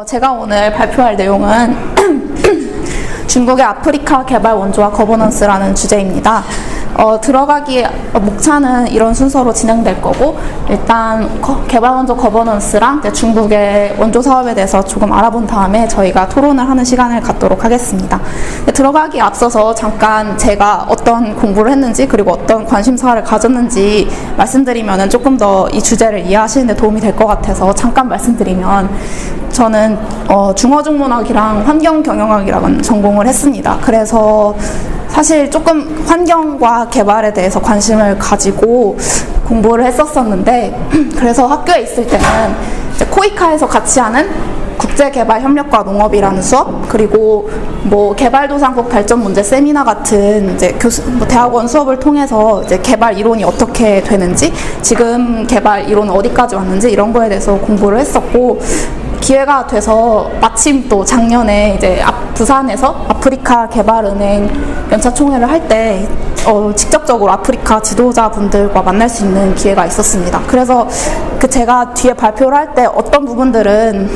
제가 오늘 발표할 내용은 중국의 아프리카 개발 원조와 거버넌스라는 주제입니다. 들어가기 목차는 이런 순서로 진행될 거고, 일단 개발 원조 거버넌스랑 중국의 원조 사업에 대해서 조금 알아본 다음에 저희가 토론을 하는 시간을 갖도록 하겠습니다. 들어가기 앞서서 잠깐 제가 어떤 공부를 했는지 그리고 어떤 관심사를 가졌는지 말씀드리면 조금 더 이 주제를 이해하시는 데 도움이 될 것 같아서 잠깐 말씀드리면, 저는 중어중문학이랑 환경경영학이라는 전공을 했습니다. 그래서 사실 조금 환경과 개발에 대해서 관심을 가지고 공부를 했었었는데, 그래서 학교에 있을 때는 이제 코이카에서 같이 하는 국제개발협력과 농업이라는 수업, 그리고 개발도상국 발전 문제 세미나 같은 이제 대학원 수업을 통해서 이제 개발 이론이 어떻게 되는지, 지금 개발 이론은 어디까지 왔는지 이런 거에 대해서 공부를 했었고, 기회가 돼서 마침 또 작년에 이제 부산에서 아프리카 개발은행 연차총회를 할 때 직접적으로 아프리카 지도자분들과 만날 수 있는 기회가 있었습니다. 그래서 제가 뒤에 발표를 할 때 어떤 부분들은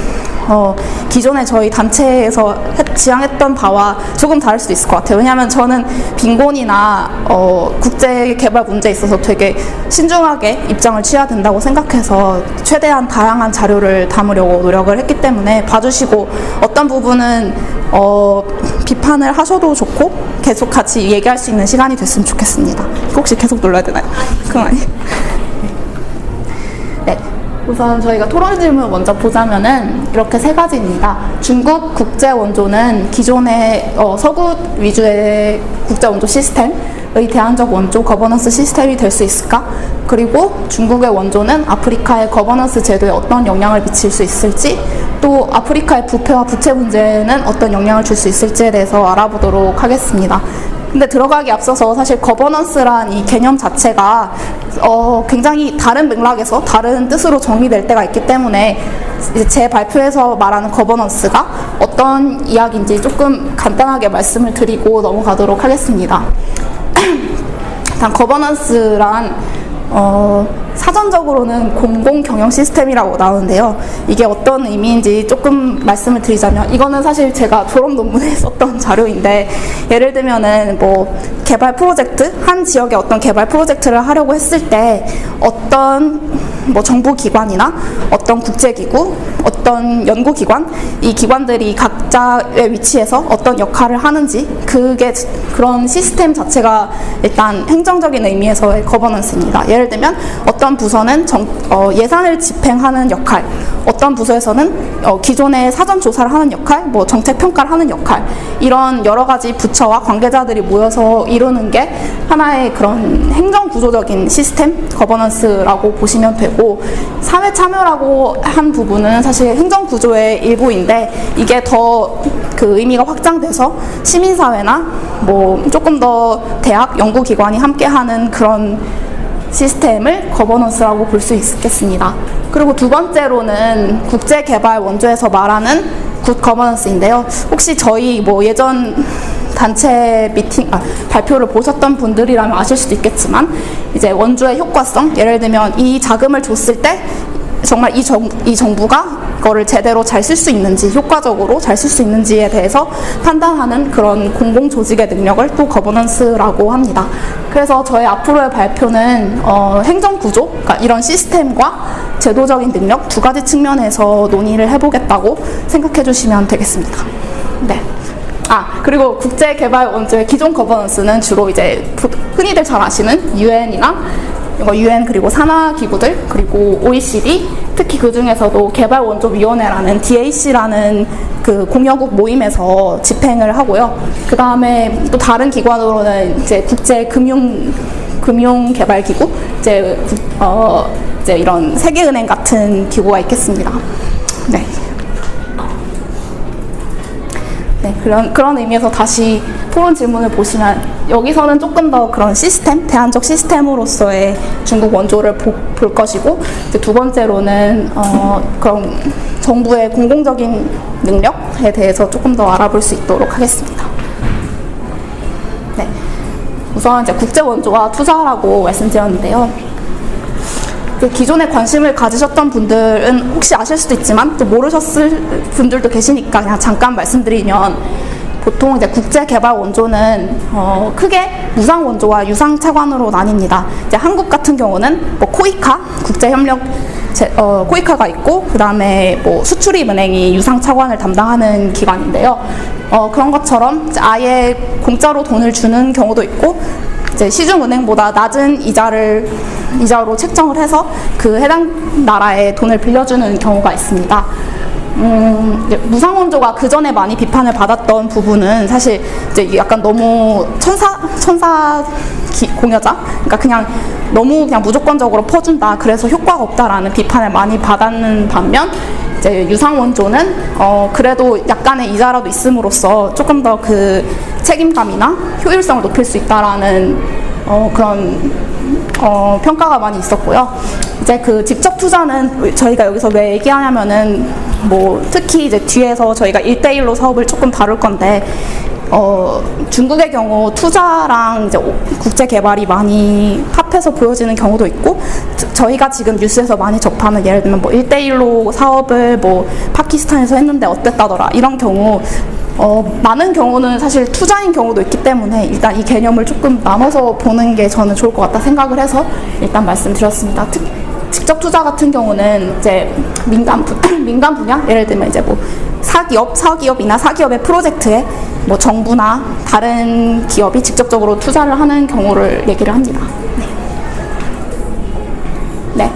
기존에 저희 단체에서 지향했던 바와 조금 다를 수도 있을 것 같아요. 왜냐하면 저는 빈곤이나 국제 개발 문제에 있어서 되게 신중하게 입장을 취해야 된다고 생각해서 최대한 다양한 자료를 담으려고 노력을 했기 때문에 봐주시고, 어떤 부분은 비판을 하셔도 좋고 계속 같이 얘기할 수 있는 시간이 됐으면 좋겠습니다. 혹시 계속 눌러야 되나요? 그건 아니에요. 네. 우선 저희가 토론 질문을 먼저 보자면은 이렇게 세 가지입니다. 중국 국제 원조는 기존의 서구 위주의 국제 원조 시스템의 대안적 원조 거버넌스 시스템이 될 수 있을까? 그리고 중국의 원조는 아프리카의 거버넌스 제도에 어떤 영향을 미칠 수 있을지, 또 아프리카의 부패와 부채 문제는 어떤 영향을 줄 수 있을지에 대해서 알아보도록 하겠습니다. 근데 들어가기 앞서서 사실 거버넌스란 이 개념 자체가 굉장히 다른 맥락에서 다른 뜻으로 정의될 때가 있기 때문에 이제 제 발표에서 말하는 거버넌스가 어떤 이야기인지 조금 간단하게 말씀을 드리고 넘어가도록 하겠습니다. 일단 거버넌스란 사전적으로는 공공경영 시스템이라고 나오는데요. 이게 어떤 의미인지 조금 말씀을 드리자면, 이거는 사실 제가 졸업 논문에 썼던 자료인데, 예를 들면은 개발 프로젝트, 한 지역에 어떤 개발 프로젝트를 하려고 했을 때 어떤 정부 기관이나 어떤 국제기구, 어떤 연구기관, 이 기관들이 각자의 위치에서 어떤 역할을 하는지, 그런 시스템 자체가 일단 행정적인 의미에서의 거버넌스입니다. 예를 들면 어떤 부서는 예산을 집행하는 역할, 어떤 부서에서는 기존의 사전 조사를 하는 역할, 정책 평가를 하는 역할, 이런 여러 가지 부처와 관계자들이 모여서 이루는 게 하나의 그런 행정 구조적인 시스템 거버넌스라고 보시면 되고, 사회 참여라고 한 부분은 사실 행정 구조의 일부인데, 이게 더 그 의미가 확장돼서 시민사회나 조금 더 대학 연구기관이 함께하는 그런 시스템을 거버넌스라고 볼 수 있겠습니다. 그리고 두 번째로는 국제개발 원조에서 말하는 굿 거버넌스인데요. 혹시 저희 예전 단체 발표를 보셨던 분들이라면 아실 수도 있겠지만, 이제 원조의 효과성, 예를 들면 이 자금을 줬을 때 정말 이 정부가 그거를 제대로 잘 쓸 수 있는지, 효과적으로 잘 쓸 수 있는지에 대해서 판단하는 그런 공공조직의 능력을 또 거버넌스라고 합니다. 그래서 저희 앞으로의 발표는 행정구조, 그러니까 이런 시스템과 제도적인 능력 두 가지 측면에서 논의를 해보겠다고 생각해 주시면 되겠습니다. 네. 그리고 국제개발 원조의 기존 거버넌스는 주로 이제 흔히들 잘 아시는 UN 그리고 산하기구들, 그리고 OECD, 특히 그 중에서도 개발원조위원회라는 DAC라는 그 공여국 모임에서 집행을 하고요. 그 다음에 또 다른 기관으로는 이제 국제금융개발기구, 이제 이런 세계은행 같은 기구가 있겠습니다. 네. 네, 그런 의미에서 다시 토론 질문을 보시면, 여기서는 조금 더 그런 시스템, 대안적 시스템으로서의 중국 원조를 볼 것이고, 이제 두 번째로는 그런 정부의 공공적인 능력에 대해서 조금 더 알아볼 수 있도록 하겠습니다. 네, 우선 이제 국제 원조와 투자라고 말씀드렸는데요. 그 기존에 관심을 가지셨던 분들은 혹시 아실 수도 있지만 또 모르셨을 분들도 계시니까 그냥 잠깐 말씀드리면, 보통 이제 국제개발 원조는 크게 무상 원조와 유상 차관으로 나뉩니다. 이제 한국 같은 경우는 뭐 코이카 국제협력 코이카가 있고, 그 다음에 뭐 수출입은행이 유상 차관을 담당하는 기관인데요. 그런 것처럼 아예 공짜로 돈을 주는 경우도 있고, 이제 시중은행보다 낮은 이자로 책정을 해서 그 해당 나라에 돈을 빌려주는 경우가 있습니다. 무상 원조가 그 전에 많이 비판을 받았던 부분은 사실 이제 약간 너무 천사 공여자, 그러니까 그냥 너무 그냥 무조건적으로 퍼준다, 그래서 효과가 없다라는 비판을 많이 받았는 반면, 이제 유상 원조는 그래도 약간의 이자라도 있음으로써 조금 더 그 책임감이나 효율성을 높일 수 있다라는 그런 평가가 많이 있었고요. 이제 그 직접 투자는 저희가 여기서 왜 얘기하냐면은, 뭐 특히 이제 뒤에서 저희가 1대1로 사업을 조금 다룰 건데, 중국의 경우 투자랑 이제 국제 개발이 많이 합해서 보여지는 경우도 있고, 저희가 지금 뉴스에서 많이 접하는, 예를 들면 뭐 1대1로 사업을 뭐 파키스탄에서 했는데 어땠다더라, 이런 경우 많은 경우는 사실 투자인 경우도 있기 때문에 일단 이 개념을 조금 나눠서 보는 게 저는 좋을 것 같다 생각을 해서 일단 말씀드렸습니다. 직접 투자 같은 경우는 이제 민간 분야, 예를 들면 이제 뭐 사기업이나 사기업의 프로젝트에 뭐 정부나 다른 기업이 직접적으로 투자를 하는 경우를 얘기를 합니다. 네.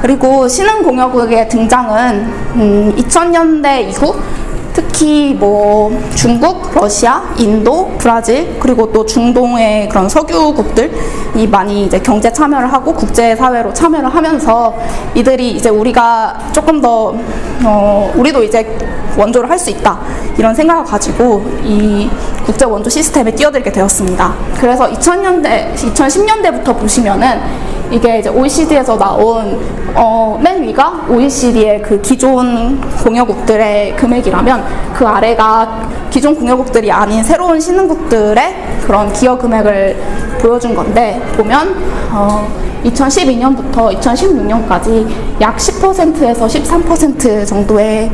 그리고 신흥공여국의 등장은 2000년대 이후 특히 뭐 중국, 러시아, 인도, 브라질, 그리고 또 중동의 그런 석유국들이 많이 이제 경제 참여를 하고 국제사회로 참여를 하면서, 이들이 이제 우리가 조금 더 우리도 이제 원조를 할 수 있다, 이런 생각을 가지고 이 국제 원조 시스템에 뛰어들게 되었습니다. 그래서 2010년대부터 보시면은 이게 이제 OECD에서 나온 맨 위가 OECD의 그 기존 공여국들의 금액이라면, 그 아래가 기존 공여국들이 아닌 새로운 신흥국들의 그런 기여 금액을 보여준 건데, 보면 2012년부터 2016년까지 약 10%에서 13% 정도의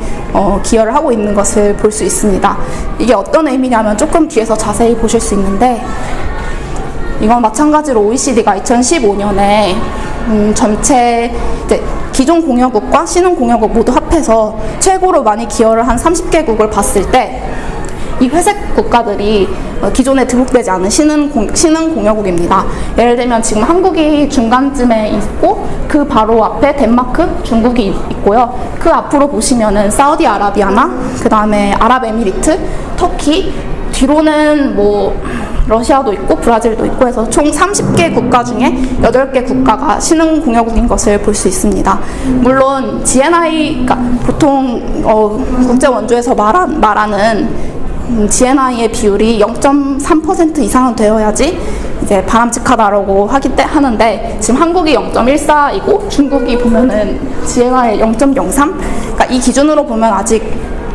기여를 하고 있는 것을 볼 수 있습니다. 이게 어떤 의미냐면 조금 뒤에서 자세히 보실 수 있는데, 이건 마찬가지로 OECD가 2015년에 전체 이제 기존 공여국과 신흥 공여국 모두 합해서 최고로 많이 기여를 한 30개국을 봤을 때, 이 회색 국가들이 기존에 등록되지 않은 신흥 공여국입니다. 예를 들면 지금 한국이 중간쯤에 있고, 그 바로 앞에 덴마크, 중국이 있고요. 그 앞으로 보시면은 사우디아라비아나 그 다음에 아랍에미리트, 터키, 뒤로는 뭐 러시아도 있고 브라질도 있고 해서 총 30개 국가 중에 8개 국가가 신흥 공여국인 것을 볼 수 있습니다. 물론 GNI, 그러니까 보통 국제 원조에서 말하는 GNI의 비율이 0.3% 이상은 되어야지 이제 바람직하다라고 하는데, 지금 한국이 0.14이고 중국이 보면은 GNI의 0.03, 그러니까 이 기준으로 보면 아직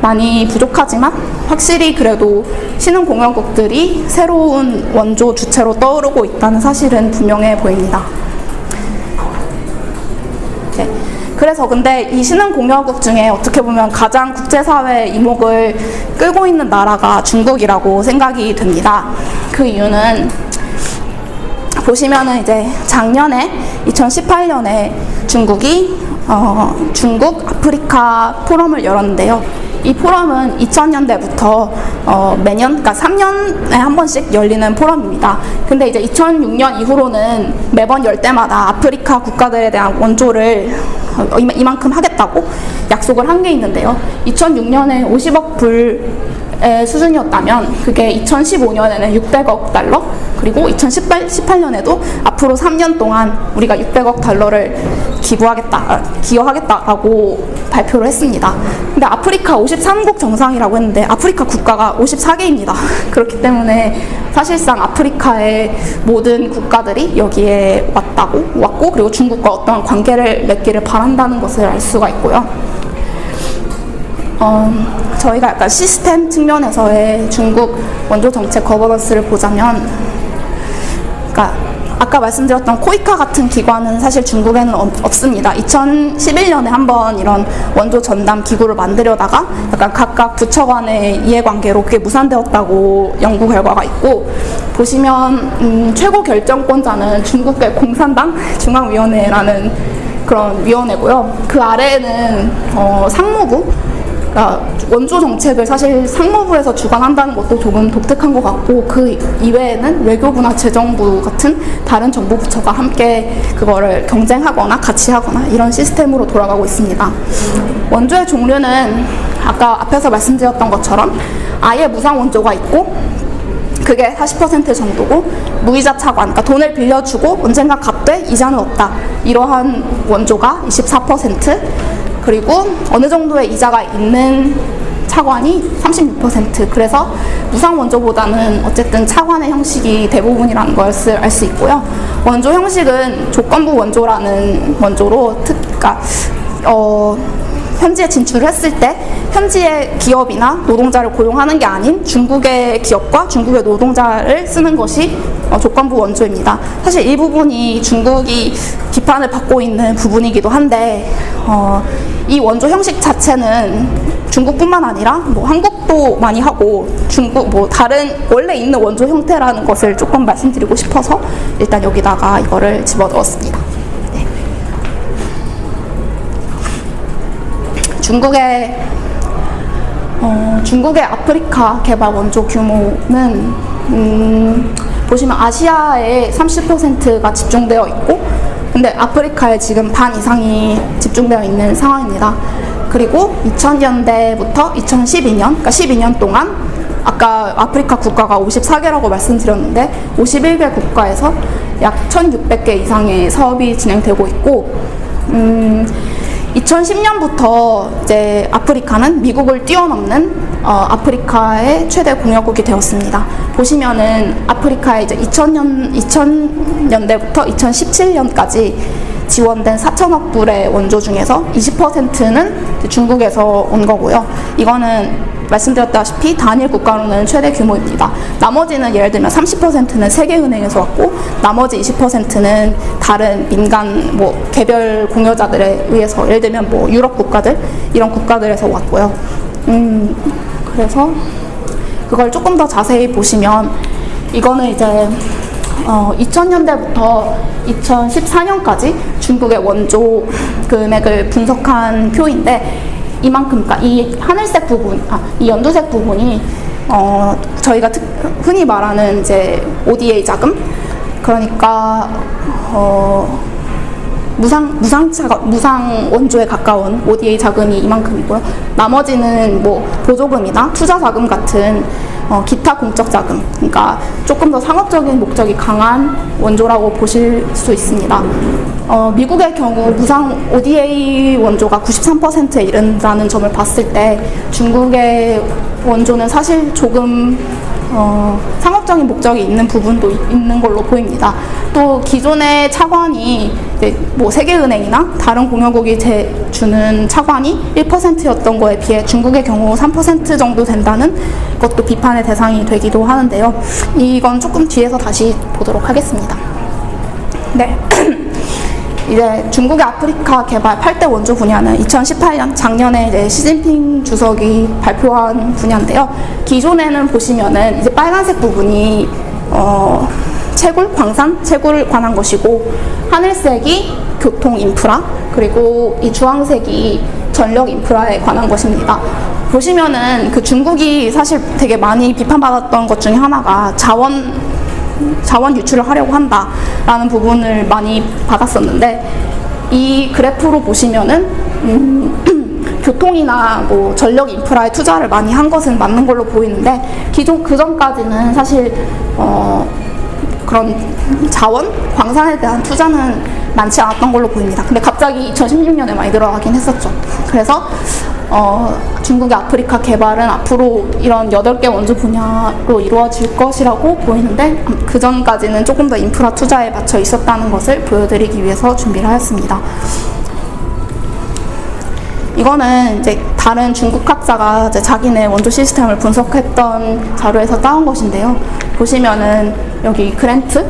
많이 부족하지만 확실히 그래도 신흥 공여국들이 새로운 원조 주체로 떠오르고 있다는 사실은 분명해 보입니다. 네. 그래서 근데 이 신흥 공여국 중에 어떻게 보면 가장 국제사회 이목을 끌고 있는 나라가 중국이라고 생각이 됩니다. 그 이유는 보시면은 이제 작년에 2018년에 중국이 중국 아프리카 포럼을 열었는데요. 이 포럼은 2000년대부터 매년, 그러니까 3년에 한 번씩 열리는 포럼입니다. 근데 이제 2006년 이후로는 매번 열 때마다 아프리카 국가들에 대한 원조를 이만큼 하겠다고 약속을 한 게 있는데요. 2006년에 50억 불의 수준이었다면 그게 2015년에는 600억 달러, 그리고 2018년에도 앞으로 3년 동안 우리가 600억 달러를 기여하겠다라고 발표를 했습니다. 근데 아프리카 53국 정상이라고 했는데 아프리카 국가가 54개입니다. 그렇기 때문에 사실상 아프리카의 모든 국가들이 여기에 왔고, 그리고 중국과 어떤 관계를 맺기를 바란다는 것을 알 수가 있고요. 저희가 약간 시스템 측면에서의 중국 원조 정책 거버넌스를 보자면, 그러니까 아까 말씀드렸던 코이카 같은 기관은 사실 중국에는 없습니다. 2011년에 한번 이런 원조 전담 기구를 만들려다가 약간 각각 부처 간의 이해관계로 그게 무산되었다고 연구 결과가 있고, 보시면 최고 결정권자는 중국의 공산당 중앙위원회라는 그런 위원회고요. 그 아래에는 상무부, 원조 정책을 사실 상무부에서 주관한다는 것도 조금 독특한 것 같고, 그 이외에는 외교부나 재정부 같은 다른 정부 부처가 함께 그거를 경쟁하거나 같이 하거나 이런 시스템으로 돌아가고 있습니다. 원조의 종류는 아까 앞에서 말씀드렸던 것처럼 아예 무상 원조가 있고, 그게 40% 정도고, 무이자 차관, 그러니까 돈을 빌려주고 언젠가 갚되 이자는 없다, 이러한 원조가 24%, 그리고 어느 정도의 이자가 있는 차관이 36%. 그래서 무상 원조보다는 어쨌든 차관의 형식이 대부분이라는 것을 알 수 있고요. 원조 형식은 조건부 원조라는 원조로 그러니까 현지에 진출을 했을 때 현지의 기업이나 노동자를 고용하는 게 아닌 중국의 기업과 중국의 노동자를 쓰는 것이 조건부 원조입니다. 사실 이 부분이 중국이 비판을 받고 있는 부분이기도 한데, 이 원조 형식 자체는 중국뿐만 아니라 뭐 한국도 많이 하고, 중국 뭐 다른 원래 있는 원조 형태라는 것을 조금 말씀드리고 싶어서 일단 여기다가 이거를 집어넣었습니다. 네. 중국의 아프리카 개발 원조 규모는 보시면 아시아에 30%가 집중되어 있고, 근데 아프리카에 지금 반 이상이 집중되어 있는 상황입니다. 그리고 2000년대부터 2012년, 그러니까 12년 동안 아까 아프리카 국가가 54개라고 말씀드렸는데 51개 국가에서 약 1600개 이상의 사업이 진행되고 있고, 2010년부터 이제 아프리카는 미국을 뛰어넘는 아프리카의 최대 공여국이 되었습니다. 보시면은 아프리카에 이제 2000년대부터 2017년까지 지원된 4천억 불의 원조 중에서 20%는 중국에서 온 거고요. 이거는 말씀드렸다시피 단일 국가로는 최대 규모입니다. 나머지는 예를 들면 30%는 세계은행에서 왔고, 나머지 20%는 다른 민간 뭐 개별 공여자들에 의해서, 예를 들면 뭐 유럽 국가들, 이런 국가들에서 왔고요. 그래서 그걸 조금 더 자세히 보시면, 이거는 이제 2000년대부터 2014년까지 중국의 원조 금액을 분석한 표인데, 이만큼, 그러니까 이 하늘색 부분, 이 연두색 부분이 저희가 흔히 말하는 이제 ODA 자금, 그러니까 무상 원조에 가까운 ODA 자금이 이만큼이고요. 나머지는 뭐 보조금이나 투자 자금 같은 기타 공적 자금, 그러니까 조금 더 상업적인 목적이 강한 원조라고 보실 수 있습니다. 미국의 경우 무상 ODA 원조가 93%에 이른다는 점을 봤을 때, 중국의 원조는 사실 조금 상업적인 목적이 있는 부분도 있는 걸로 보입니다. 또 기존의 차관이 이제 뭐 세계은행이나 다른 공여국이 주는 차관이 1%였던 거에 비해 중국의 경우 3% 정도 된다는 것도 비판의 대상이 되기도 하는데요. 이건 조금 뒤에서 다시 보도록 하겠습니다. 네. 이제 중국의 아프리카 개발 8대 원조 분야는 2018년 작년에 이제 시진핑 주석이 발표한 분야인데요. 기존에는 보시면은 이제 빨간색 부분이 채굴, 광산, 채굴 관한 것이고, 하늘색이 교통 인프라, 그리고 이 주황색이 전력 인프라에 관한 것입니다. 보시면은 그 중국이 사실 되게 많이 비판받았던 것 중에 하나가 자원 유출을 하려고 한다라는 부분을 많이 받았었는데, 이 그래프로 보시면은 교통이나 뭐 전력 인프라에 투자를 많이 한 것은 맞는 걸로 보이는데, 기존 그 전까지는 사실 그런 자원, 광산에 대한 투자는 많지 않았던 걸로 보입니다. 근데 갑자기 2016년에 많이 들어가긴 했었죠. 그래서 중국의 아프리카 개발은 앞으로 이런 8개 원조 분야로 이루어질 것이라고 보이는데, 그 전까지는 조금 더 인프라 투자에 맞춰 있었다는 것을 보여드리기 위해서 준비를 하였습니다. 이거는 이제 다른 중국 학자가 이제 자기네 원조 시스템을 분석했던 자료에서 따온 것인데요. 보시면은 여기 그랜트,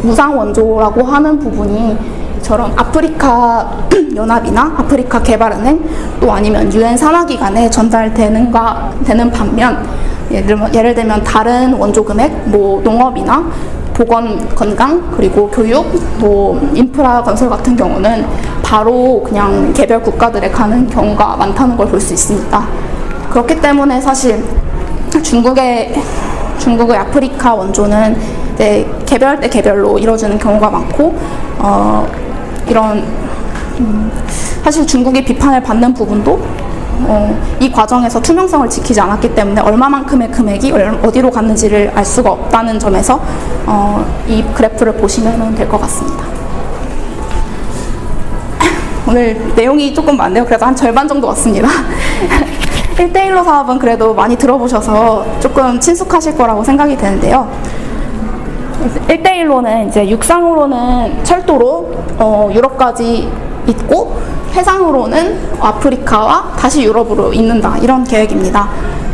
무상 원조라고 하는 부분이 저런 아프리카 연합이나 아프리카 개발은행 또 아니면 유엔 산하기관에 전달되는 반면 예를 들면 다른 원조 금액 뭐 농업이나 보건 건강 그리고 교육 뭐 인프라 건설 같은 경우는 바로 그냥 개별 국가들에 가는 경우가 많다는 걸 볼 수 있습니다. 그렇기 때문에 사실 중국의 아프리카 원조는 이제 개별 때 개별로 이루어지는 경우가 많고 사실 중국이 비판을 받는 부분도 이 과정에서 투명성을 지키지 않았기 때문에 얼마만큼의 금액이 어디로 갔는지를 알 수가 없다는 점에서 이 그래프를 보시면 될 것 같습니다. 오늘 내용이 조금 많네요. 그래서 한 절반 정도 왔습니다. 1대1로 사업은 그래도 많이 들어보셔서 조금 친숙하실 거라고 생각이 되는데요. 1대1로는 이제 육상으로는 철도로 유럽까지 있고 해상으로는 아프리카와 다시 유럽으로 잇는다 이런 계획입니다.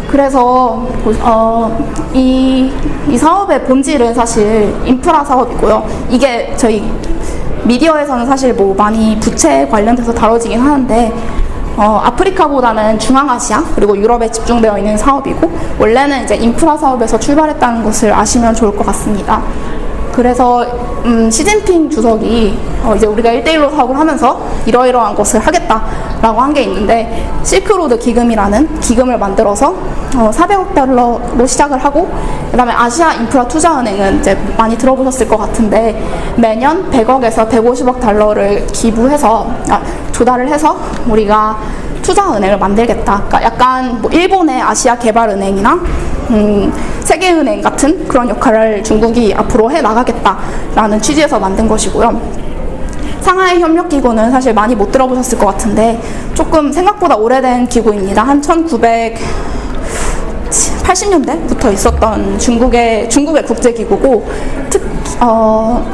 그래서 이 사업의 본질은 사실 인프라 사업이고요. 이게 저희 미디어에서는 사실 뭐 많이 부채 관련돼서 다뤄지긴 하는데 아프리카보다는 중앙아시아 그리고 유럽에 집중되어 있는 사업이고 원래는 이제 인프라 사업에서 출발했다는 것을 아시면 좋을 것 같습니다. 그래서 시진핑 주석이 이제 우리가 1대1로 사업을 하면서 이러이러한 것을 하겠다라고 한 게 있는데 실크로드 기금이라는 기금을 만들어서 400억 달러로 시작을 하고 그다음에 아시아 인프라 투자은행은 이제 많이 들어보셨을 것 같은데 매년 100억에서 150억 달러를 조달을 해서 우리가 투자은행을 만들겠다. 그러니까 약간 뭐 일본의 아시아 개발은행이나 세계은행 같은 그런 역할을 중국이 앞으로 해 나가겠다라는 취지에서 만든 것이고요. 상하이 협력기구는 사실 많이 못 들어보셨을 것 같은데 조금 생각보다 오래된 기구입니다. 한 1980년대부터 있었던 중국의 국제기구고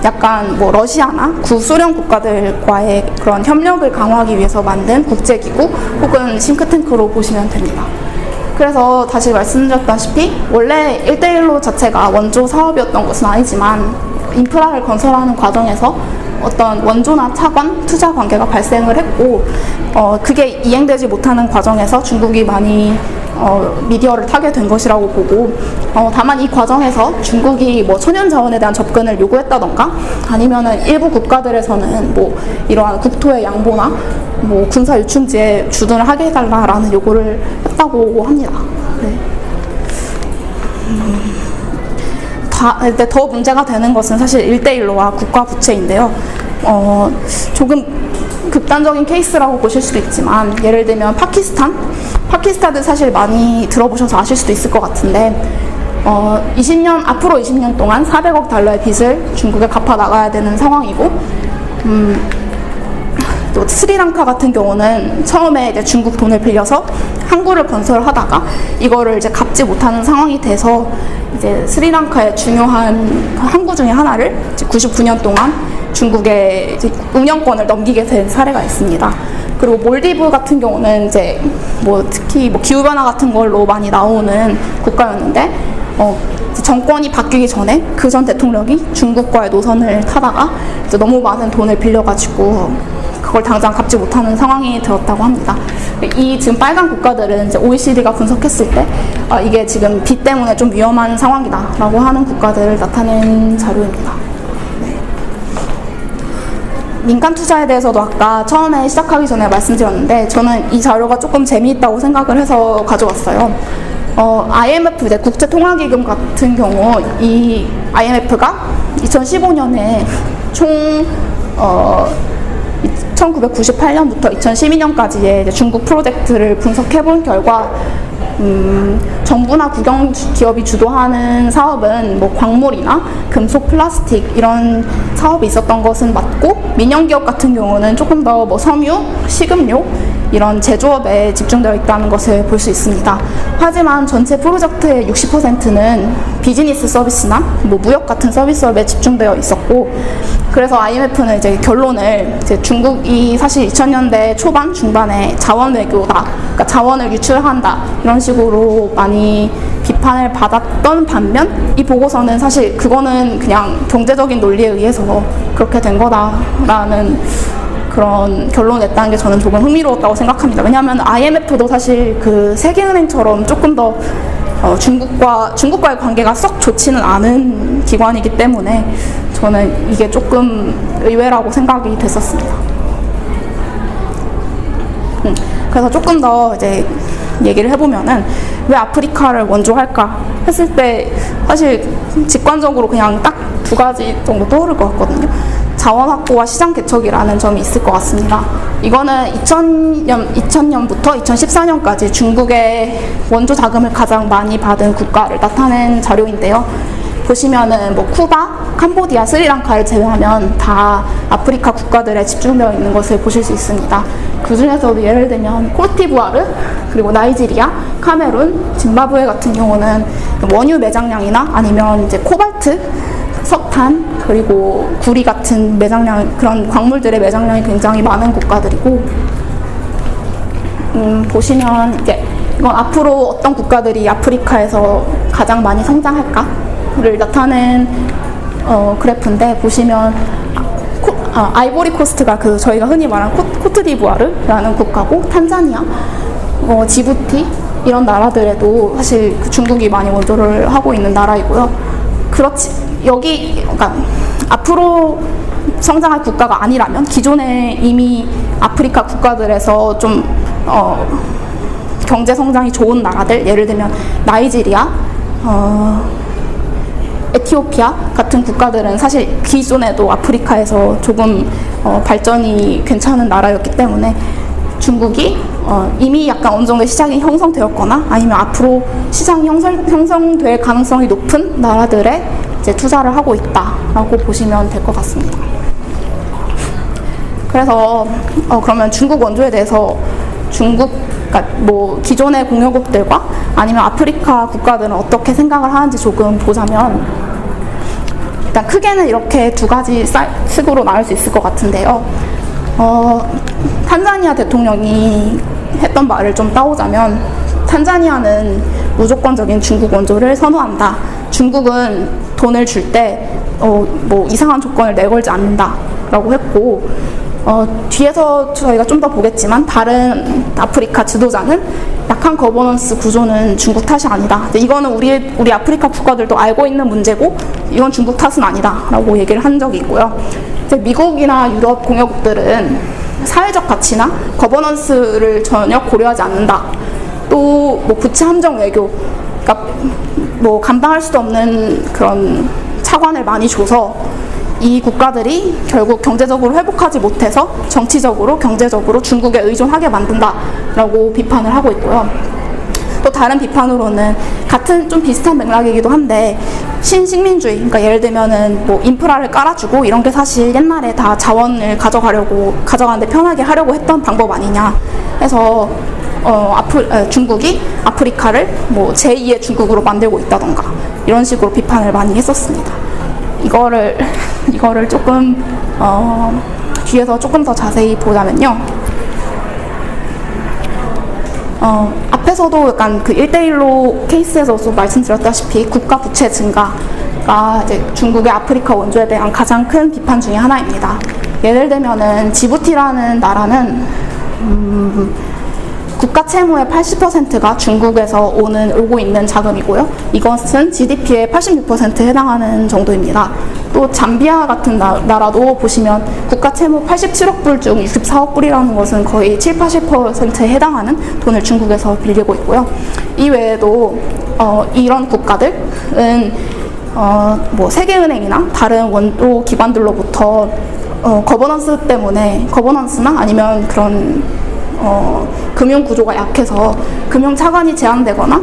약간 뭐 러시아나 구소련 국가들과의 그런 협력을 강화하기 위해서 만든 국제기구 혹은 싱크탱크로 보시면 됩니다. 그래서 다시 말씀드렸다시피 원래 1대1로 자체가 원조 사업이었던 것은 아니지만 인프라를 건설하는 과정에서 어떤 원조나 차관, 투자 관계가 발생을 했고 그게 이행되지 못하는 과정에서 중국이 많이 미디어를 타게 된 것이라고 보고 다만 이 과정에서 중국이 뭐 천연자원에 대한 접근을 요구했다던가 아니면은 일부 국가들에서는 뭐 이러한 국토의 양보나 뭐 군사 유충지에 주둔을 하게 해달라라는 요구를 했다고 합니다. 네. 근데 더 문제가 되는 것은 사실 1대1로와 국가 부채인데요. 조금 극단적인 케이스라고 보실 수도 있지만 예를 들면 파키스탄도 사실 많이 들어보셔서 아실 수도 있을 것 같은데 앞으로 20년 동안 400억 달러의 빚을 중국에 갚아 나가야 되는 상황이고 또 스리랑카 같은 경우는 처음에 이제 중국 돈을 빌려서 항구를 건설하다가 이거를 이제 갚지 못하는 상황이 돼서 이제 스리랑카의 중요한 항구 중에 하나를 이제 99년 동안 중국에 이제 운영권을 넘기게 된 사례가 있습니다. 그리고 몰디브 같은 경우는 이제 뭐 특히 뭐 기후 변화 같은 걸로 많이 나오는 국가였는데 정권이 바뀌기 전에 그 전 대통령이 중국과의 노선을 타다가 이제 너무 많은 돈을 빌려가지고 그걸 당장 갚지 못하는 상황이 되었다고 합니다. 이 지금 빨간 국가들은 이제 OECD가 분석했을 때 이게 지금 빚 때문에 좀 위험한 상황이다라고 하는 국가들을 나타낸 자료입니다. 네. 민간 투자에 대해서도 아까 처음에 시작하기 전에 말씀드렸는데 저는 이 자료가 조금 재미있다고 생각을 해서 가져왔어요. IMF 이제 국제통화기금 같은 경우 이 IMF가 2015년에 총 1998년부터 2012년까지의 중국 프로젝트를 분석해본 결과 정부나 국영 기업이 주도하는 사업은 뭐 광물이나 금속, 플라스틱 이런 사업이 있었던 것은 맞고 민영 기업 같은 경우는 조금 더 뭐 섬유, 식음료 이런 제조업에 집중되어 있다는 것을 볼 수 있습니다. 하지만 전체 프로젝트의 60%는 비즈니스 서비스나 뭐 무역 같은 서비스업에 집중되어 있었고 그래서 IMF는 이제 결론을 이제 중국이 사실 2000년대 초반 중반에 자원 외교다, 그러니까 자원을 유출한다 이런 식으로 많이 비판을 받았던 반면 이 보고서는 사실 그거는 그냥 경제적인 논리에 의해서 그렇게 된 거다라는 그런 결론을 냈다는 게 저는 조금 흥미로웠다고 생각합니다. 왜냐하면 IMF도 사실 그 세계은행처럼 조금 더 중국과의 관계가 썩 좋지는 않은 기관이기 때문에 저는 이게 조금 의외라고 생각이 됐었습니다. 그래서 조금 더 이제 얘기를 해보면은 왜 아프리카를 원조할까 했을 때 사실 직관적으로 그냥 딱 두 가지 정도 떠오를 것 같거든요. 자원 확보와 시장 개척이라는 점이 있을 것 같습니다. 이거는 2000년부터 2014년까지 중국의 원조 자금을 가장 많이 받은 국가를 나타낸 자료인데요. 보시면은 뭐 쿠바, 캄보디아, 스리랑카를 제외하면 다 아프리카 국가들에 집중되어 있는 것을 보실 수 있습니다. 그 중에서도 예를 들면 코트디부아르, 그리고 나이지리아, 카메룬, 짐바브웨 같은 경우는 원유 매장량이나 아니면 이제 코발트, 석탄, 그리고 구리 같은 매장량, 그런 광물들의 매장량이 굉장히 많은 국가들이고, 보시면 이제 이건 앞으로 어떤 국가들이 아프리카에서 가장 많이 성장할까를 나타낸 그래프인데, 보시면 아이보리 코스트가 그 저희가 흔히 말하는 코트디부아르라는 국가고, 탄자니아, 지부티 이런 나라들에도 사실 그 중국이 많이 원조를 하고 있는 나라이고요. 그렇지 그러니까 앞으로 성장할 국가가 아니라면 기존에 이미 아프리카 국가들에서 좀 경제 성장이 좋은 나라들, 예를 들면 나이지리아, 에티오피아 같은 국가들은 사실 기존에도 아프리카에서 조금 발전이 괜찮은 나라였기 때문에 중국이 이미 약간 어느 정도 시장이 형성되었거나 아니면 앞으로 시장이 형성될 가능성이 높은 나라들에 이제 투자를 하고 있다라고 보시면 될 것 같습니다. 그래서 그러면 중국 원조에 대해서 그러니까 뭐 기존의 공유국들과 아니면 아프리카 국가들은 어떻게 생각을 하는지 조금 보자면, 일단 크게는 이렇게 두 가지 식으로 나눌 수 있을 것 같은데요. 탄자니아 대통령이 했던 말을 좀 따오자면, 탄자니아는 무조건적인 중국 원조를 선호한다. 중국은 돈을 줄 때 뭐 이상한 조건을 내걸지 않는다라고 했고, 뒤에서 저희가 좀 더 보겠지만 다른 아프리카 지도자는 약한 거버넌스 구조는 중국 탓이 아니다. 이거는 우리 아프리카 국가들도 알고 있는 문제고 이건 중국 탓은 아니다라고 얘기를 한 적이 있고요. 이제 미국이나 유럽 공화국들은 사회적 가치나 거버넌스를 전혀 고려하지 않는다. 또 뭐 부채 함정 외교, 그러니까 뭐 감당할 수도 없는 그런 차관을 많이 줘서 이 국가들이 결국 경제적으로 회복하지 못해서 정치적으로, 경제적으로 중국에 의존하게 만든다라고 비판을 하고 있고요. 또 다른 비판으로는 같은 좀 비슷한 맥락이기도 한데, 신식민주의, 그러니까 예를 들면은 뭐 인프라를 깔아주고 이런 게 사실 옛날에 다 자원을 가져가는데 편하게 하려고 했던 방법 아니냐 해서 중국이 아프리카를 뭐 제2의 중국으로 만들고 있다던가 이런 식으로 비판을 많이 했었습니다. 이거를 조금 뒤에서 조금 더 자세히 보자면요. 앞에서도 약간 그 1대1로 케이스에서도 말씀드렸다시피 국가 부채 증가가 이제 중국의 아프리카 원조에 대한 가장 큰 비판 중에 하나입니다. 예를 들면은 지부티라는 나라는 국가 채무의 80%가 중국에서 오고 있는 자금이고요. 이것은 GDP의 86%에 해당하는 정도입니다. 또 잠비아 같은 나라도 보시면 국가 채무 87억 불 중 64억 불이라는 것은 거의 80%에 해당하는 돈을 중국에서 빌리고 있고요. 이외에도 이런 국가들은 뭐 세계은행이나 다른 원조 기관들로부터 거버넌스나 아니면 그런 금융 구조가 약해서 금융 차관이 제한되거나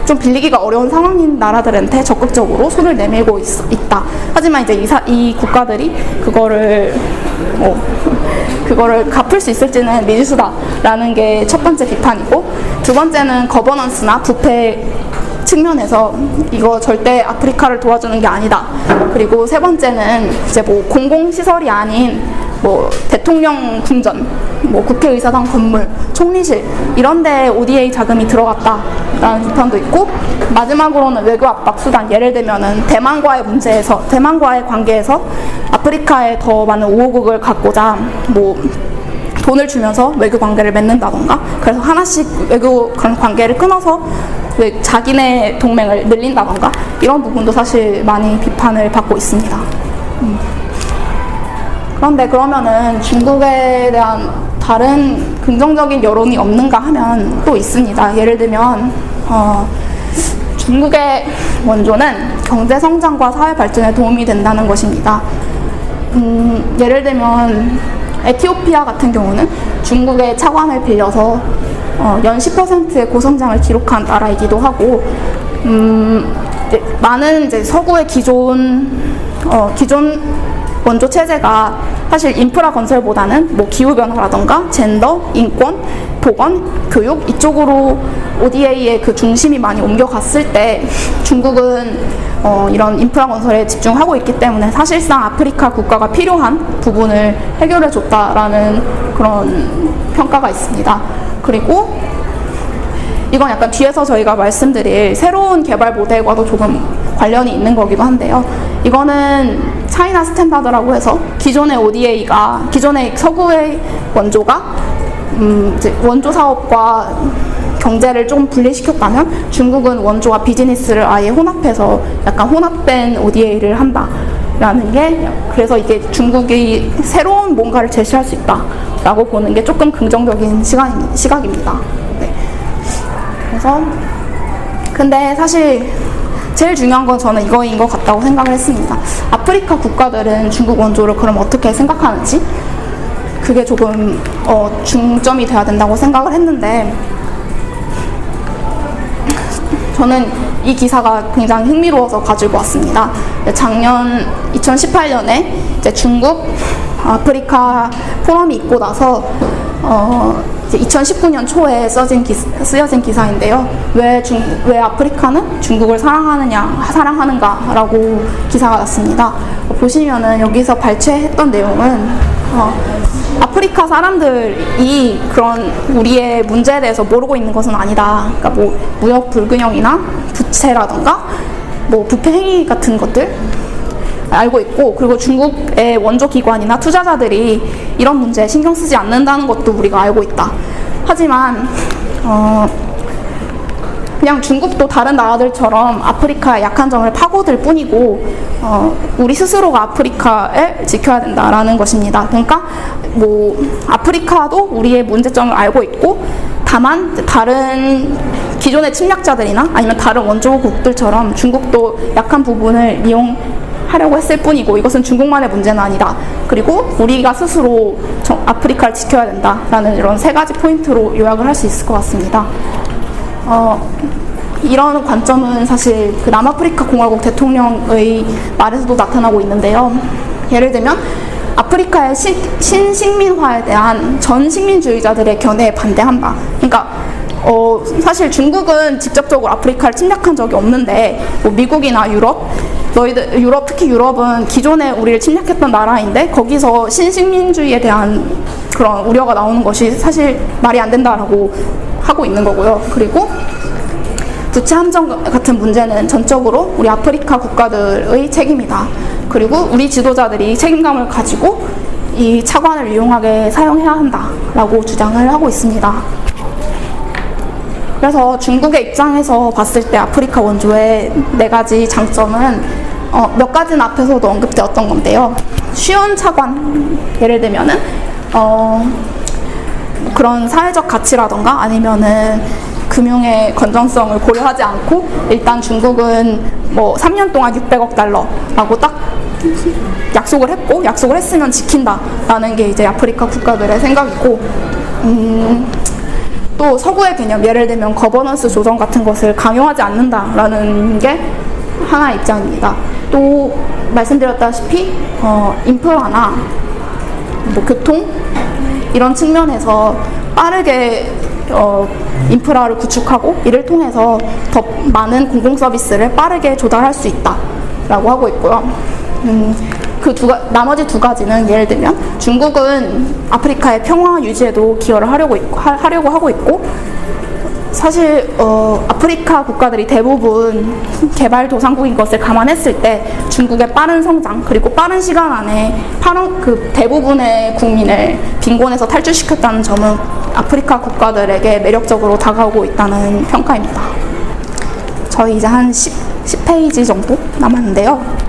좀 빌리기가 어려운 상황인 나라들한테 적극적으로 손을 내밀고 있다. 하지만 이제 이 국가들이 그거를 갚을 수 있을지는 미지수다라는 게 첫 번째 비판이고, 두 번째는 거버넌스나 부패 측면에서 이거 절대 아프리카를 도와주는 게 아니다. 그리고 세 번째는 이제 뭐 공공시설이 아닌 뭐 대통령 궁전, 뭐 국회의사당 건물, 총리실 이런 데 ODA 자금이 들어갔다라는 비판도 있고, 마지막으로는 외교 압박 수단, 예를 들면은 대만과의 관계에서 아프리카에 더 많은 우호국을 갖고자 뭐 돈을 주면서 외교 관계를 맺는다던가, 그래서 하나씩 외교 그런 관계를 끊어서 자기네 동맹을 늘린다던가, 이런 부분도 사실 많이 비판을 받고 있습니다. 그런데 그러면은 중국에 대한 다른 긍정적인 여론이 없는가 하면 또 있습니다. 예를 들면 중국의 원조는 경제 성장과 사회 발전에 도움이 된다는 것입니다. 예를 들면 에티오피아 같은 경우는 중국의 차관을 빌려서 연 10%의 고성장을 기록한 나라이기도 하고, 많은 이제 서구의 기존 원조 체제가 사실 인프라 건설보다는 뭐 기후변화라던가 젠더, 인권, 보건, 교육 이쪽으로 ODA의 그 중심이 많이 옮겨갔을 때 중국은 이런 인프라 건설에 집중하고 있기 때문에 사실상 아프리카 국가가 필요한 부분을 해결해 줬다라는 그런 평가가 있습니다. 그리고 이건 약간 뒤에서 저희가 말씀드릴 새로운 개발 모델과도 조금 관련이 있는 거기도 한데요. 이거는 차이나 스탠다드라고 해서 기존의 서구의 원조가 이제 원조 사업과 경제를 좀 분리시켰다면 중국은 원조와 비즈니스를 아예 혼합해서 약간 혼합된 ODA를 한다라는 게, 그래서 이게 중국이 새로운 뭔가를 제시할 수 있다라고 보는 게 조금 긍정적인 시각입니다. 네. 그래서 근데 사실 제일 중요한 건 저는 이거인 것 같다고 생각을 했습니다. 아프리카 국가들은 중국 원조를 그럼 어떻게 생각하는지, 그게 조금 중점이 돼야 된다고 생각을 했는데, 저는 이 기사가 굉장히 흥미로워서 가지고 왔습니다. 작년 2018년에 이제 중국 아프리카 포럼이 있고 나서 이제 2019년 초에 쓰여진 기사인데요. 왜 아프리카는 중국을 사랑하는가라고 기사가 났습니다. 보시면은 여기서 발췌했던 내용은 아프리카 사람들이 그런 우리의 문제에 대해서 모르고 있는 것은 아니다. 그러니까 뭐 무역 불균형이나 부채라던가 뭐 부패 행위 같은 것들 알고 있고, 그리고 중국의 원조 기관이나 투자자들이 이런 문제에 신경 쓰지 않는다는 것도 우리가 알고 있다. 하지만 그냥 중국도 다른 나라들처럼 아프리카의 약한 점을 파고들 뿐이고, 우리 스스로가 아프리카를 지켜야 된다라는 것입니다. 그러니까 뭐 아프리카도 우리의 문제점을 알고 있고, 다만 다른 기존의 침략자들이나 아니면 다른 원조국들처럼 중국도 약한 부분을 이용하려고 했을 뿐이고, 이것은 중국만의 문제는 아니다. 그리고 우리가 스스로 아프리카를 지켜야 된다라는 이런 세 가지 포인트로 요약을 할 수 있을 것 같습니다. 이런 관점은 사실 그 남아프리카 공화국 대통령의 말에서도 나타나고 있는데요. 예를 들면 아프리카의 신식민화에 대한 전 식민주의자들의 견해에 반대한다. 그러니까 사실 중국은 직접적으로 아프리카를 침략한 적이 없는데, 뭐 미국이나 유럽, 특히 유럽은 기존에 우리를 침략했던 나라인데 거기서 신식민주의에 대한 그런 우려가 나오는 것이 사실 말이 안 된다라고 하고 있는 거고요. 그리고 부채 함정 같은 문제는 전적으로 우리 아프리카 국가들의 책임이다. 그리고 우리 지도자들이 책임감을 가지고 이 차관을 유용하게 사용해야 한다라고 주장을 하고 있습니다. 그래서 중국의 입장에서 봤을 때 아프리카 원조의 4가지 장점은 몇 가지는 앞에서도 언급되었던 건데요. 쉬운 차관, 예를 들면은 그런 사회적 가치라던가 아니면은 금융의 건전성을 고려하지 않고 일단 중국은 뭐 3년 동안 600억 달러라고 딱 약속을 했고, 약속을 했으면 지킨다라는 게 이제 아프리카 국가들의 생각이고, 또 서구의 개념, 예를 들면 거버넌스 조정 같은 것을 강요하지 않는다라는 게 하나의 입장입니다. 또 말씀드렸다시피 인프라나 뭐 교통 이런 측면에서 빠르게 인프라를 구축하고 이를 통해서 더 많은 공공 서비스를 빠르게 조달할 수 있다라고 하고 있고요. 나머지 두 가지는 예를 들면 중국은 아프리카의 평화 유지에도 기여를 하려고 하고 있고, 사실 아프리카 국가들이 대부분 개발도상국인 것을 감안했을 때 중국의 빠른 성장 그리고 빠른 시간 안에 대부분의 국민을 빈곤에서 탈출시켰다는 점은 아프리카 국가들에게 매력적으로 다가오고 있다는 평가입니다. 저희 이제 한 10페이지 정도 남았는데요.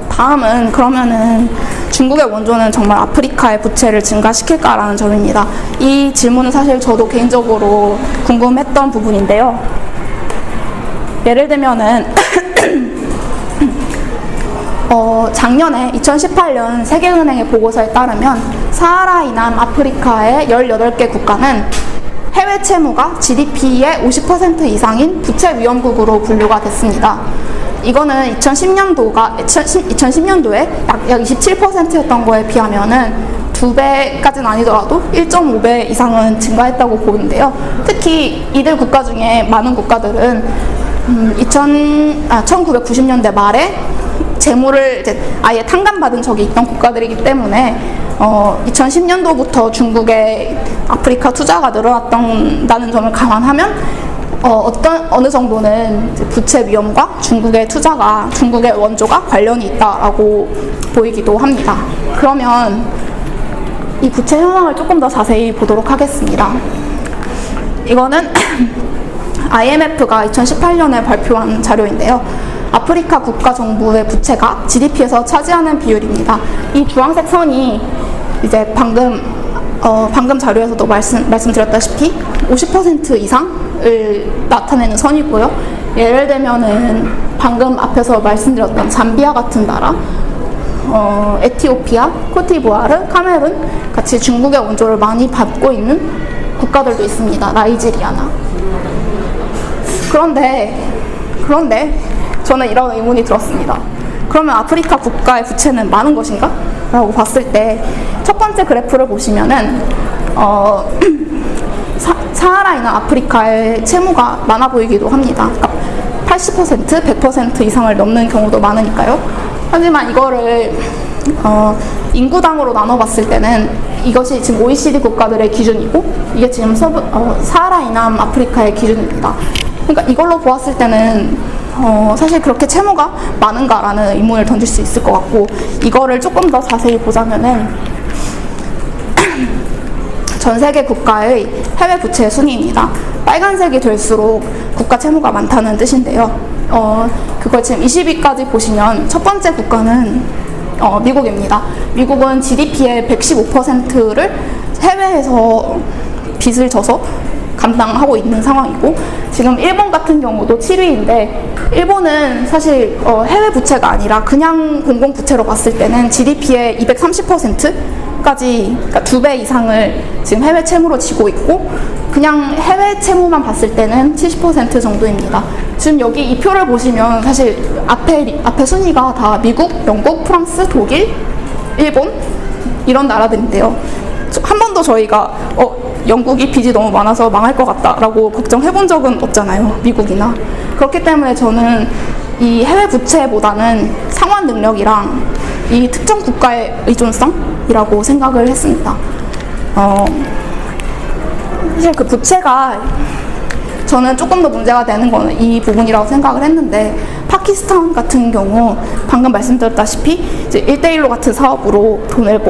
다음은 그러면은 중국의 원조는 정말 아프리카의 부채를 증가시킬까라는 점입니다. 이 질문은 사실 저도 개인적으로 궁금했던 부분인데요. 예를 들면은 작년에 2018년 세계은행의 보고서에 따르면 사하라 이남 아프리카의 18개 국가는 해외 채무가 GDP의 50% 이상인 부채 위험국으로 분류가 됐습니다. 이거는 2010년도에 약 27%였던 거에 비하면은 2배까지는 아니더라도 1.5배 이상은 증가했다고 보는데요. 특히 이들 국가 중에 많은 국가들은 1990년대 말에 재무를 이제 아예 탕감받은 적이 있던 국가들이기 때문에 2010년도부터 중국의 아프리카 투자가 늘어났다는 점을 감안하면 어느 정도는 부채 위험과 중국의 원조가 관련이 있다라고 보이기도 합니다. 그러면 이 부채 현황을 조금 더 자세히 보도록 하겠습니다. 이거는 IMF가 2018년에 발표한 자료인데요. 아프리카 국가 정부의 부채가 GDP에서 차지하는 비율입니다. 이 주황색 선이 이제 방금 자료에서도 말씀드렸다시피 50% 이상을 나타내는 선이고요. 예를 들면은 방금 앞에서 말씀드렸던 잠비아 같은 나라, 에티오피아, 코트디부아르, 카메룬 같이 중국의 원조를 많이 받고 있는 국가들도 있습니다. 나이지리아나. 그런데 저는 이런 의문이 들었습니다. 그러면 아프리카 국가의 부채는 많은 것인가? 라고 봤을 때 첫 번째 그래프를 보시면은 사하라이나 아프리카의 채무가 많아 보이기도 합니다. 그러니까 80%, 100% 이상을 넘는 경우도 많으니까요. 하지만 이거를 인구당으로 나눠봤을 때는 이것이 지금 OECD 국가들의 기준이고 이게 지금 사하라 이남 아프리카의 기준입니다. 그러니까 이걸로 보았을 때는 사실 그렇게 채무가 많은가라는 의문을 던질 수 있을 것 같고, 이거를 조금 더 자세히 보자면은 전 세계 국가의 해외 부채 순위입니다. 빨간색이 될수록 국가 채무가 많다는 뜻인데요. 그걸 지금 20위까지 보시면 첫 번째 국가는 미국입니다. 미국은 GDP의 115%를 해외에서 빚을 져서 감당하고 있는 상황이고, 지금 일본 같은 경우도 7위인데 일본은 사실 해외 부채가 아니라 그냥 공공 부채로 봤을 때는 GDP의 230%까지, 그러니까 2배 이상을 지금 해외 채무로 지고 있고, 그냥 해외 채무만 봤을 때는 70% 정도입니다. 지금 여기 이 표를 보시면 사실 앞에 순위가 다 미국, 영국, 프랑스, 독일, 일본 이런 나라들인데요. 한 번도 저희가 영국이 빚이 너무 많아서 망할 것 같다라고 걱정해본 적은 없잖아요. 미국이나. 그렇기 때문에 저는 이 해외 부채보다는 상환 능력이랑 이 특정 국가의 의존성이라고 생각을 했습니다. 사실 그 부채가 저는 조금 더 문제가 되는 거는 이 부분이라고 생각을 했는데, 파키스탄 같은 경우 방금 말씀드렸다시피 이제 1대1로 같은 사업으로 돈을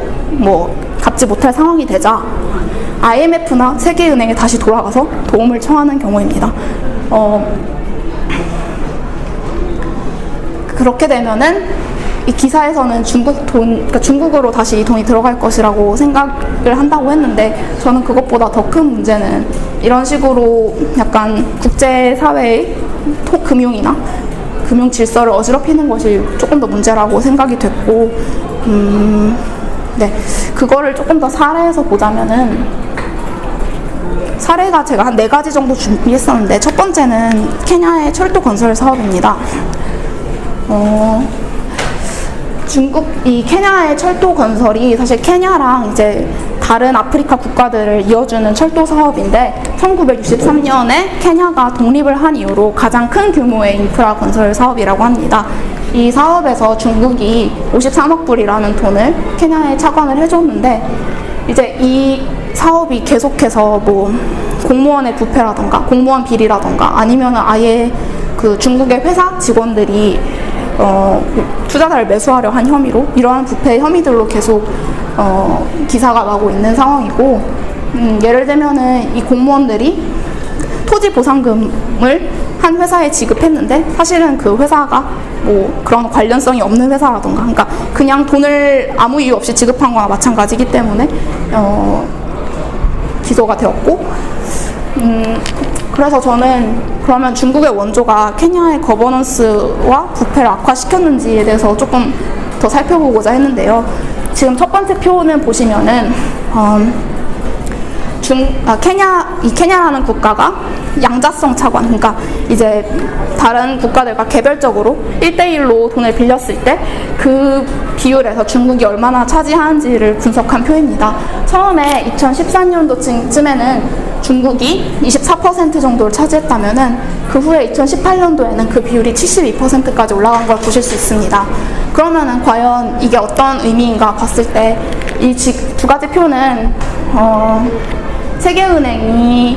갚지 못할 상황이 되자 IMF나 세계은행에 다시 돌아가서 도움을 청하는 경우입니다. 그렇게 되면은 이 기사에서는 그러니까 중국으로 다시 이 돈이 들어갈 것이라고 생각을 한다고 했는데, 저는 그것보다 더 큰 문제는 이런 식으로 약간 국제사회의 금융이나 금융 질서를 어지럽히는 것이 조금 더 문제라고 생각이 됐고, 네, 그거를 조금 더 사례에서 보자면은, 사례가 제가 한 4가지 정도 준비했었는데, 첫 번째는 케냐의 철도 건설 사업입니다. 이 케냐의 철도 건설이 사실 케냐랑 이제 다른 아프리카 국가들을 이어주는 철도 사업인데, 1963년에 케냐가 독립을 한 이후로 가장 큰 규모의 인프라 건설 사업이라고 합니다. 이 사업에서 중국이 53억 불이라는 돈을 케냐에 차관을 해줬는데 이제 이 사업이 계속해서 뭐 공무원의 부패라던가 공무원 비리라던가 아니면 아예 그 중국의 회사 직원들이 투자자를 매수하려 한 혐의로 이러한 부패 혐의들로 계속 기사가 나고 있는 상황이고 예를 들면은 이 공무원들이 토지 보상금을 한 회사에 지급했는데 사실은 그 회사가 뭐 그런 관련성이 없는 회사라던가 그러니까 그냥 돈을 아무 이유 없이 지급한 거나 마찬가지이기 때문에 기소가 되었고 그래서 저는 그러면 중국의 원조가 케냐의 거버넌스와 부패를 악화시켰는지에 대해서 조금 더 살펴보고자 했는데요. 지금 첫 번째 표는 보시면은 케냐라는 국가가 양자성 차관, 그러니까 이제 다른 국가들과 개별적으로 1대1로 돈을 빌렸을 때 그 비율에서 중국이 얼마나 차지하는지를 분석한 표입니다. 처음에 2014년도쯤에는 중국이 24% 정도를 차지했다면은 그 후에 2018년도에는 그 비율이 72%까지 올라간 걸 보실 수 있습니다. 그러면은 과연 이게 어떤 의미인가 봤을 때 이 두 가지 표는 세계은행이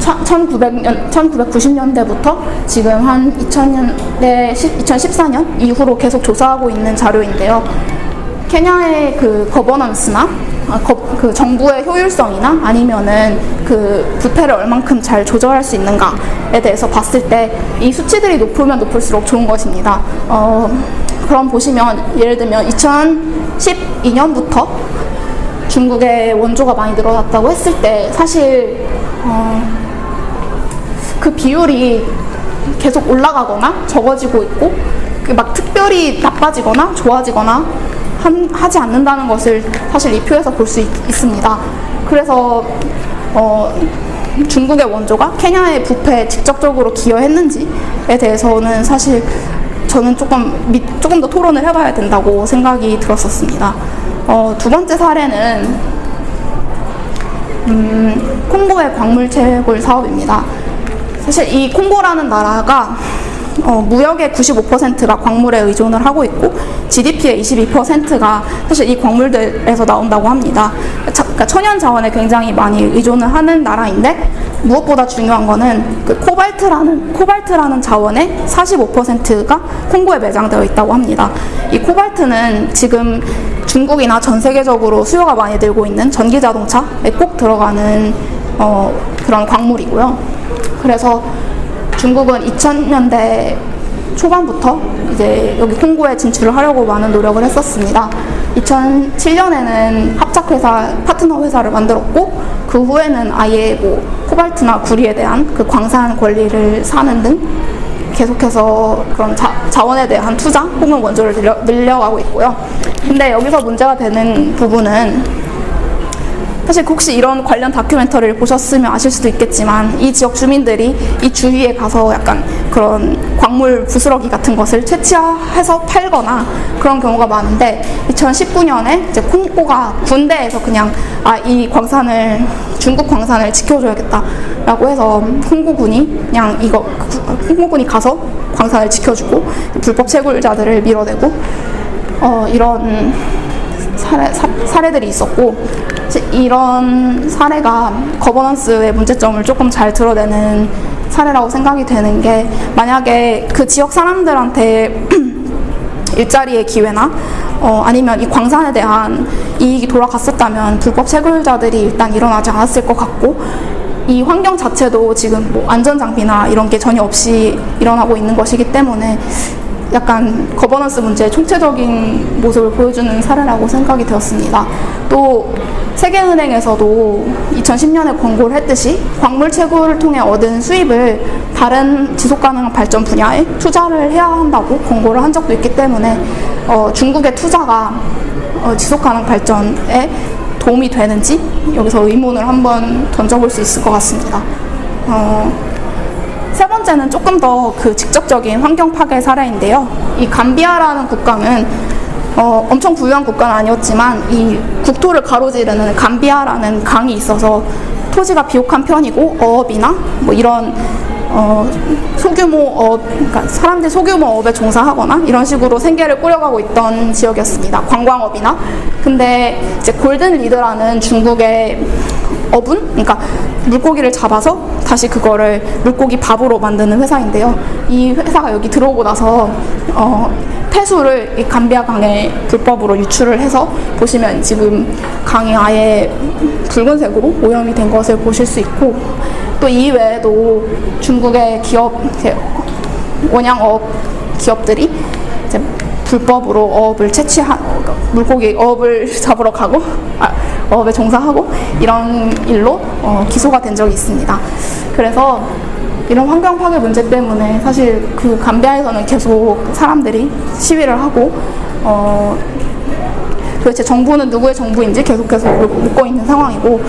1990년대부터 지금 한 2014년 이후로 계속 조사하고 있는 자료인데요. 케냐의 그 거버넌스나 그 정부의 효율성이나 아니면은 그 부패를 얼만큼 잘 조절할 수 있는가에 대해서 봤을 때 이 수치들이 높으면 높을수록 좋은 것입니다. 그럼 보시면 예를 들면 2012년부터 중국의 원조가 많이 늘어났다고 했을 때 사실 그 비율이 계속 올라가거나 적어지고 있고 막 특별히 나빠지거나 좋아지거나 하지 않는다는 것을 사실 이 표에서 볼 수 있습니다. 그래서 중국의 원조가 케냐의 부패에 직접적으로 기여했는지에 대해서는 사실 저는 조금 더 토론을 해봐야 된다고 생각이 들었었습니다. 두 번째 사례는 콩고의 광물 채굴 사업입니다. 사실 이 콩고라는 나라가 무역의 95%가 광물에 의존을 하고 있고 GDP의 22%가 사실 이 광물들에서 나온다고 합니다. 그러니까 천연 자원에 굉장히 많이 의존을 하는 나라인데 무엇보다 중요한 거는 그 코발트라는 자원의 45%가 콩고에 매장되어 있다고 합니다. 이 코발트는 지금 중국이나 전 세계적으로 수요가 많이 늘고 있는 전기 자동차에 꼭 들어가는 그런 광물이고요. 그래서 중국은 2000년대 초반부터 이제 여기 콩고에 진출을 하려고 많은 노력을 했었습니다. 2007년에는 합작회사, 파트너 회사를 만들었고 그 후에는 아예 뭐 코발트나 구리에 대한 그 광산 권리를 사는 등 계속해서 그런 자원에 대한 투자 혹은 원조를 늘려가고 있고요. 근데 여기서 문제가 되는 부분은 사실 혹시 이런 관련 다큐멘터리를 보셨으면 아실 수도 있겠지만 이 지역 주민들이 이 주위에 가서 약간 그런 광물 부스러기 같은 것을 채취해서 팔거나 그런 경우가 많은데 2019년에 이제 콩고가 군대에서 그냥 이 광산을 중국 광산을 지켜줘야겠다라고 해서 콩고군이 가서 광산을 지켜주고 불법 채굴자들을 밀어내고 이런 사례들이 있었고 이런 사례가 거버넌스의 문제점을 조금 잘 드러내는 사례라고 생각이 되는 게 만약에 그 지역 사람들한테 일자리의 기회나 아니면 이 광산에 대한 이익이 돌아갔었다면 불법 채굴자들이 일단 일어나지 않았을 것 같고 이 환경 자체도 지금 뭐 안전장비나 이런 게 전혀 없이 일어나고 있는 것이기 때문에 약간 거버넌스 문제의 총체적인 모습을 보여주는 사례라고 생각이 되었습니다. 또 세계은행에서도 2010년에 권고를 했듯이 광물 채굴을 통해 얻은 수입을 다른 지속가능한 발전 분야에 투자를 해야 한다고 권고를 한 적도 있기 때문에 중국의 투자가 지속가능 발전에 도움이 되는지 여기서 의문을 한번 던져볼 수 있을 것 같습니다. 세 번째는 조금 더 그 직접적인 환경 파괴 사례인데요. 이 감비아라는 국가는 엄청 부유한 국가는 아니었지만 이 국토를 가로지르는 감비아라는 강이 있어서 토지가 비옥한 편이고 어업이나 뭐 이런 소규모 그러니까 사람들이 소규모 업에 종사하거나 이런 식으로 생계를 꾸려가고 있던 지역이었습니다. 관광업이나. 근데 이제 골든 리드라는 중국의 어분, 그러니까 물고기를 잡아서 다시 그거를 물고기 밥으로 만드는 회사인데요. 이 회사가 여기 들어오고 나서 폐수를 이 감비아 강에 불법으로 유출을 해서 보시면 지금 강이 아예 붉은색으로 오염이 된 것을 보실 수 있고, 또 이외에도 중국의 기업, 원양어업 기업들이 이제 불법으로 어업을 물고기 어업을 잡으러 가고 어업에 종사하고 이런 일로 기소가 된 적이 있습니다. 그래서 이런 환경 파괴 문제 때문에 사실 그 감비아에서는 계속 사람들이 시위를 하고 도대체 정부는 누구의 정부인지 계속해서 묻고 있는 상황이고,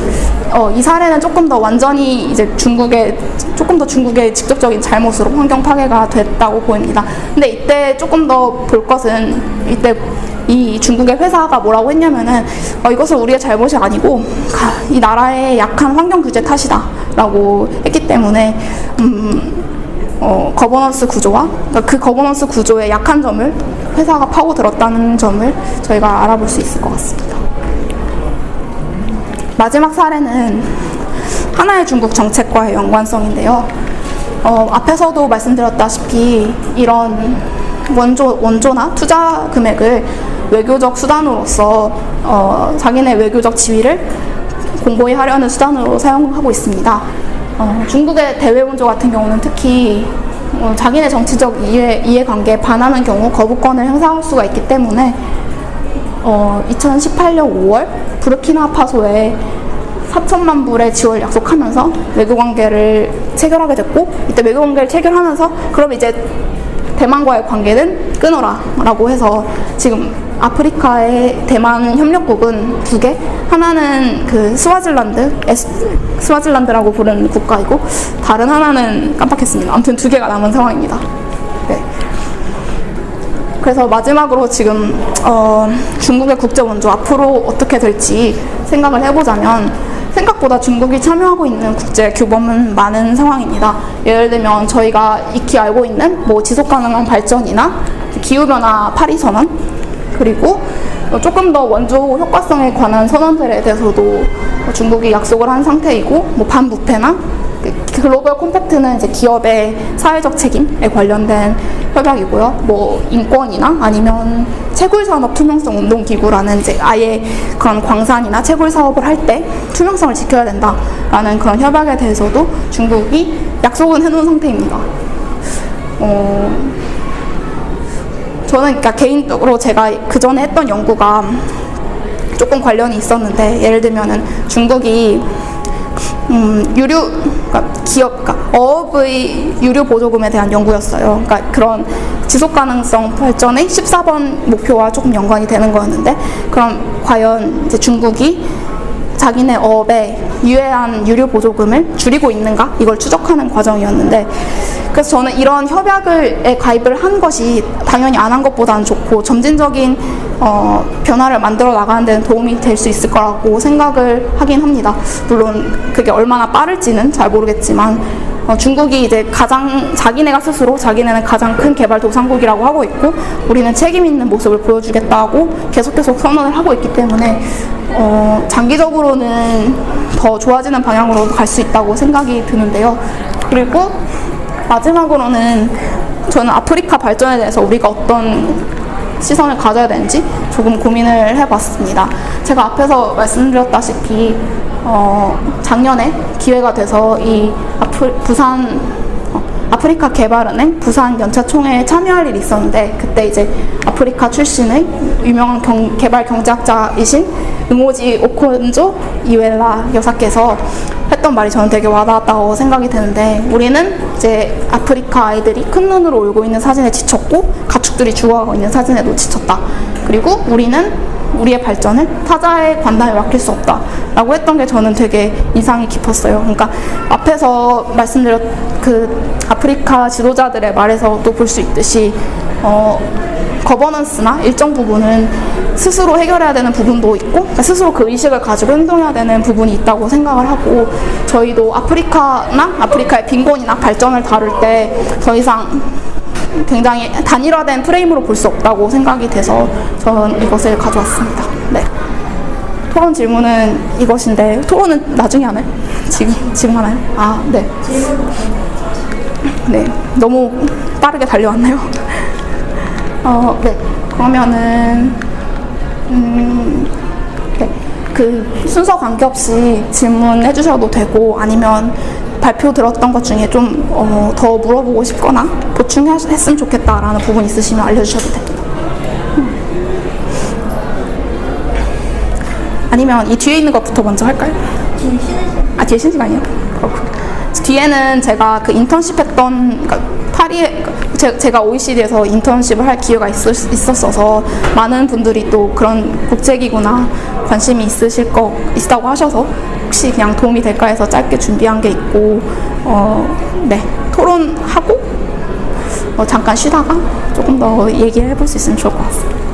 이 사례는 조금 더 완전히 이제 중국의 직접적인 잘못으로 환경 파괴가 됐다고 보입니다. 근데 이때 조금 더 볼 것은, 이때 이 중국의 회사가 뭐라고 했냐면은 이것은 우리의 잘못이 아니고 이 나라의 약한 환경 규제 탓이다라고 했기 때문에 거버넌스 구조와 그 거버넌스 구조의 약한 점을 회사가 파고들었다는 점을 저희가 알아볼 수 있을 것 같습니다. 마지막 사례는 하나의 중국 정책과의 연관성인데요. 앞에서도 말씀드렸다시피 이런 원조나 투자 금액을 외교적 수단으로서 자기네 외교적 지위를 공고히 하려는 수단으로 사용하고 있습니다. 중국의 대외 원조 같은 경우는 특히 자기네 정치적 이해관계에 반하는 경우 거부권을 행사할 수가 있기 때문에 2018년 5월 부르키나파소에 4천만 불의 지원을 약속하면서 외교관계를 체결하게 됐고, 이때 외교관계를 체결하면서 그럼 이제 대만과의 관계는 끊어라 라고 해서 지금 아프리카의 대만 협력국은 2개, 하나는 그 스와질란드라고 부르는 국가이고 다른 하나는 깜빡했습니다. 아무튼 2개가 남은 상황입니다. 네. 그래서 마지막으로 지금 중국의 국제 원조 앞으로 어떻게 될지 생각을 해보자면, 생각보다 중국이 참여하고 있는 국제 규범은 많은 상황입니다. 예를 들면 저희가 익히 알고 있는 지속가능한 발전이나 기후변화 파리선언, 그리고 조금 더 원조 효과성에 관한 선언들에 대해서도 중국이 약속을 한 상태이고, 반부패나 글로벌 콤팩트는 이제 기업의 사회적 책임에 관련된 협약이고요. 인권이나 아니면 채굴산업 투명성 운동기구라는 이제 아예 그런 광산이나 채굴 사업을 할 때 투명성을 지켜야 된다라는 그런 협약에 대해서도 중국이 약속은 해놓은 상태입니다. 저는 그러니까 개인적으로 제가 그 전에 했던 연구가 조금 관련이 있었는데, 예를 들면은 중국이 어업의 유류 보조금에 대한 연구였어요. 그러니까 그런 지속 가능성 발전의 14번 목표와 조금 연관이 되는 거였는데, 그럼 과연 이제 중국이 자기네 어업에 유해한 유류 보조금을 줄이고 있는가? 이걸 추적하는 과정이었는데, 그래서 저는 이런 협약에 가입을 한 것이 당연히 안 한 것보다는 좋고 점진적인 변화를 만들어 나가는 데는 도움이 될 수 있을 거라고 생각을 하긴 합니다. 물론 그게 얼마나 빠를지는 잘 모르겠지만 중국이 이제 자기네가 스스로 자기네는 가장 큰 개발도상국이라고 하고 있고, 우리는 책임 있는 모습을 보여주겠다고 계속 선언을 하고 있기 때문에 장기적으로는 더 좋아지는 방향으로 갈 수 있다고 생각이 드는데요. 그리고 마지막으로는 저는 아프리카 발전에 대해서 우리가 어떤 시선을 가져야 되는지 조금 고민을 해봤습니다. 제가 앞에서 말씀드렸다시피 작년에 기회가 돼서 이 아프리카 개발은행 부산 연차총회에 참여할 일이 있었는데, 그때 이제 아프리카 출신의 유명한 개발 경제학자이신 응오지 오콘조 이웰라 여사께서 했던 말이 저는 되게 와닿았다고 생각이 드는데, 우리는 이제 아프리카 아이들이 큰 눈으로 울고 있는 사진에 지쳤고 가축들이 죽어가고 있는 사진에도 지쳤다. 그리고 우리는 우리의 발전을 타자의 관단에 맡길 수 없다 라고 했던 게 저는 되게 인상이 깊었어요. 그러니까 앞에서 말씀드렸 그 아프리카 지도자들의 말에서도 볼 수 있듯이 거버넌스나 일정 부분은 스스로 해결해야 되는 부분도 있고 그러니까 스스로 그 의식을 가지고 행동해야 되는 부분이 있다고 생각을 하고 저희도 아프리카나 아프리카의 빈곤이나 발전을 다룰 때 더 이상 굉장히 단일화된 프레임으로 볼 수 없다고 생각이 돼서 저는 이것을 가져왔습니다. 네. 토론 질문은 이것인데 토론은 나중에 하나요? 지금 하나요? 아, 네. 네. 너무 빠르게 달려왔나요? 네. 그러면은 네. 그 순서 관계없이 질문해 주셔도 되고 아니면 발표 들었던 것 중에 좀 더 물어보고 싶거나 보충했으면 좋겠다라는 부분 있으시면 알려주셔도 됩니다. 아니면 이 뒤에 있는 것부터 먼저 할까요? 아, 뒤에 쉬는 시간이요? 그렇군요. 뒤에는 제가 그 인턴십 했던 그러니까 파리에 제가 OECD에서 인턴십을 할 기회가 있었어서 많은 분들이 또 그런 국제기구나 관심이 있다고 하셔서 혹시 그냥 도움이 될까 해서 짧게 준비한 게 있고 네, 토론하고 잠깐 쉬다가 조금 더 얘기를 해볼 수 있으면 좋을 것 같습니다.